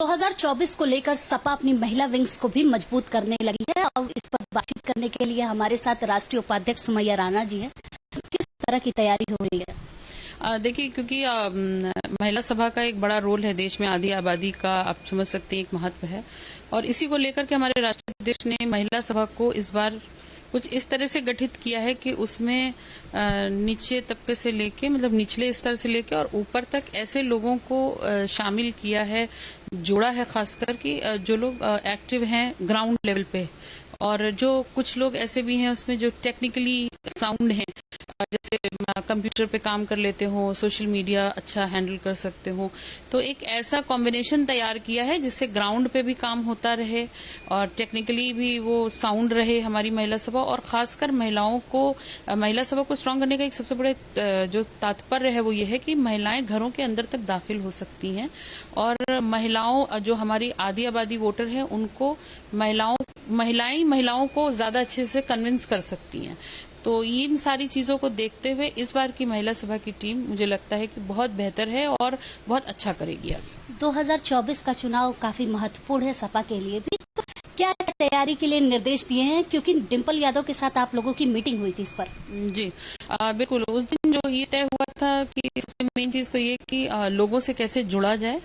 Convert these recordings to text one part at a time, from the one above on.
2024 को लेकर सपा अपनी महिला विंग्स को भी मजबूत करने लगी है और इस पर बातचीत करने के लिए हमारे साथ राष्ट्रीय उपाध्यक्ष सुमैया राणा जी हैं। किस तरह की तैयारी हो रही है? देखिए, क्योंकि महिला सभा का एक बड़ा रोल है देश में, आधी आबादी का आप समझ सकते हैं एक महत्व है, और इसी को लेकर के हमारे राष्ट्रीय अध्यक्ष ने महिला सभा को इस बार कुछ इस तरह से गठित किया है कि उसमें नीचे तबके से लेके, मतलब निचले स्तर से लेके और ऊपर तक ऐसे लोगों को शामिल किया है, जोड़ा है, खासकर कि जो लोग एक्टिव हैं ग्राउंड लेवल पे, और जो कुछ लोग ऐसे भी हैं उसमें जो टेक्निकली साउंड हैं, जैसे कंप्यूटर पे काम कर लेते हो, सोशल मीडिया अच्छा हैंडल कर सकते हो। तो एक ऐसा कॉम्बिनेशन तैयार किया है जिससे ग्राउंड पे भी काम होता रहे और टेक्निकली भी वो साउंड रहे हमारी महिला सभा। और खासकर महिला सभा को स्ट्रांग करने का एक सबसे बड़े जो तात्पर्य है वो ये है कि महिलाएं घरों के अंदर तक दाखिल हो सकती हैं, और महिलाओं जो हमारी आधी आबादी वोटर है उनको महिलाओं को ज्यादा अच्छे से कन्विंस कर सकती हैं। तो इन सारी चीजों को देखते हुए इस बार की महिला सभा की टीम मुझे लगता है कि बहुत बेहतर है और बहुत अच्छा करेगी आगे। 2024 का चुनाव काफी महत्वपूर्ण है सपा के लिए भी, तो क्या तैयारी के लिए निर्देश दिए हैं? क्योंकि डिम्पल यादव के साथ आप लोगों की मीटिंग हुई थी इस पर। जी बिल्कुल, उस दिन जो ये तय हुआ था कि सबसे मेन चीज तो ये कि लोगों से कैसे जुड़ा जाए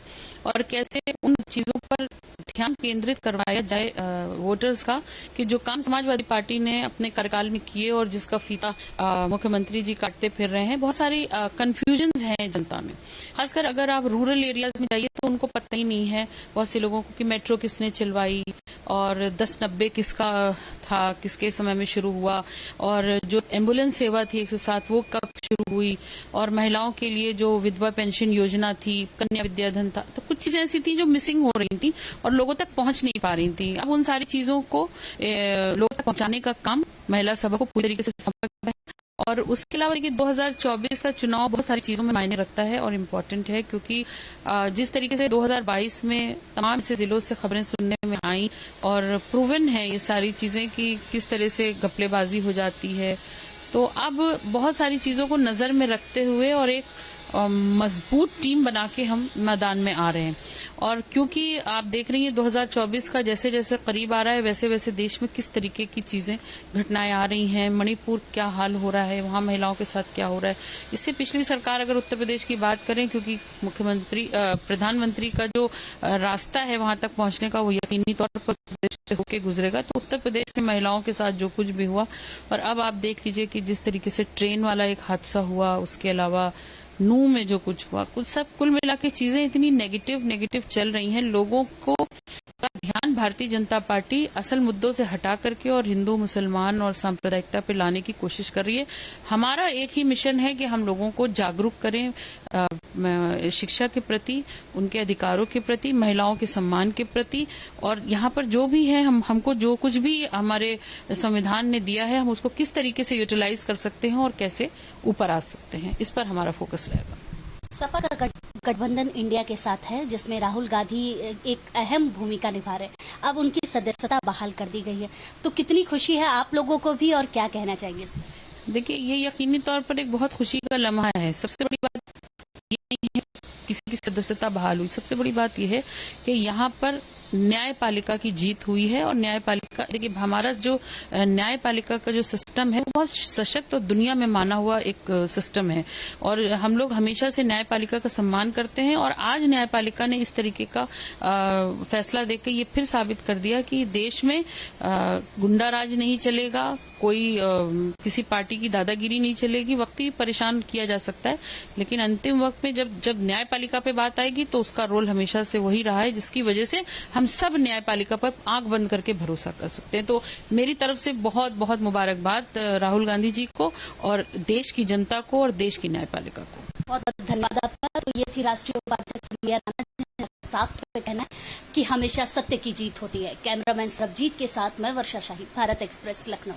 और कैसे उन चीजों पर ध्यान केंद्रित करवाया जाए वोटर्स का, कि जो काम समाजवादी पार्टी ने अपने कार्यकाल में किए और जिसका फीता मुख्यमंत्री जी काटते फिर रहे हैं। बहुत सारी कंफ्यूजन्स हैं जनता में, खासकर अगर आप रूरल एरियाज में जाइए तो उनको पता ही नहीं है बहुत से लोगों को कि मेट्रो किसने चलवाई और 1090 किसका था, किसके समय में शुरू हुआ, और जो एम्बुलेंस सेवा थी 107 वो कब शुरू हुई, और महिलाओं के लिए जो विधवा पेंशन योजना थी, कन्या विद्याधन था। तो कुछ चीजें ऐसी थी जो मिसिंग हो रही थी और लोगों तक पहुंच नहीं पा रही थी। अब उन सारी चीजों को लोगों तक पहुंचाने का काम महिला सभा को पूरी तरीके से समर्पित है। और उसके अलावा देखिए 2024 का चुनाव बहुत सारी चीजों में मायने रखता है और इम्पोर्टेंट है, क्योंकि जिस तरीके से 2022 में तमाम से जिलों से खबरें सुनने में आई और प्रूवन है ये सारी चीजें कि किस तरह से घपलेबाजी हो जाती है, तो अब बहुत सारी चीजों को नजर में रखते हुए और एक मजबूत टीम बना के हम मैदान में आ रहे हैं। और क्योंकि आप देख रही हैं 2024 का जैसे जैसे करीब आ रहा है वैसे वैसे देश में किस तरीके की चीजें घटनाएं आ रही हैं, मणिपुर क्या हाल हो रहा है, वहां महिलाओं के साथ क्या हो रहा है। इससे पिछली सरकार अगर उत्तर प्रदेश की बात करें, क्योंकि प्रधानमंत्री का जो रास्ता है वहां तक पहुंचने का वो यकीनी तौर पर प्रदेश से होकर गुजरेगा, तो उत्तर प्रदेश में महिलाओं के साथ जो कुछ भी हुआ, और अब आप देख लीजिए कि जिस तरीके से ट्रेन वाला एक हादसा हुआ, उसके अलावा नूह में जो कुछ हुआ, कुछ सब कुल मिला के चीजें इतनी नेगेटिव चल रही हैं। लोगों को का ध्यान भारतीय जनता पार्टी असल मुद्दों से हटा करके और हिंदू मुसलमान और सांप्रदायिकता पे लाने की कोशिश कर रही है। हमारा एक ही मिशन है कि हम लोगों को जागरूक करें शिक्षा के प्रति, उनके अधिकारों के प्रति, महिलाओं के सम्मान के प्रति, और यहाँ पर जो भी है हमको जो कुछ भी हमारे संविधान ने दिया है हम उसको किस तरीके से यूटिलाइज कर सकते हैं और कैसे ऊपर आ सकते हैं, इस पर हमारा फोकस रहेगा। सपा का गठबंधन इंडिया के साथ है जिसमें राहुल गांधी एक अहम भूमिका निभा रहे, अब उनकी सदस्यता बहाल कर दी गई है, तो कितनी खुशी है आप लोगों को भी और क्या कहना चाहिए इसमें? देखिए, ये यकीनी तौर पर एक बहुत खुशी का लम्हा है। सबसे बड़ी बात ये नहीं है किसी की सदस्यता बहाल हुई, सबसे बड़ी बात यह है कि यहाँ पर न्यायपालिका की जीत हुई है। और न्यायपालिका, देखिए हमारा जो न्यायपालिका का जो सिस्टम है वो बहुत सशक्त और दुनिया में माना हुआ एक सिस्टम है, और हम लोग हमेशा से न्यायपालिका का सम्मान करते हैं। और आज न्यायपालिका ने इस तरीके का फैसला देकर ये फिर साबित कर दिया कि देश में गुंडा राज नहीं चलेगा, कोई किसी पार्टी की दादागिरी नहीं चलेगी। वक्त ही परेशान किया जा सकता है, लेकिन अंतिम वक्त में जब न्यायपालिका पे बात आएगी तो उसका रोल हमेशा से वही रहा है, जिसकी वजह से हम सब न्यायपालिका पर आंख बंद करके भरोसा कर सकते हैं। तो मेरी तरफ से बहुत बहुत मुबारकबाद राहुल गांधी जी को और देश की जनता को और देश की न्यायपालिका को। बहुत बहुत धन्यवाद आपका। तो ये थी राष्ट्रीय उपाध्यक्ष सुमैया राणा। साफ तौर पर कहना है कि हमेशा सत्य की जीत होती है। कैमरामैन सरबजीत के साथ मैं वर्षा शाही, भारत एक्सप्रेस, लखनऊ।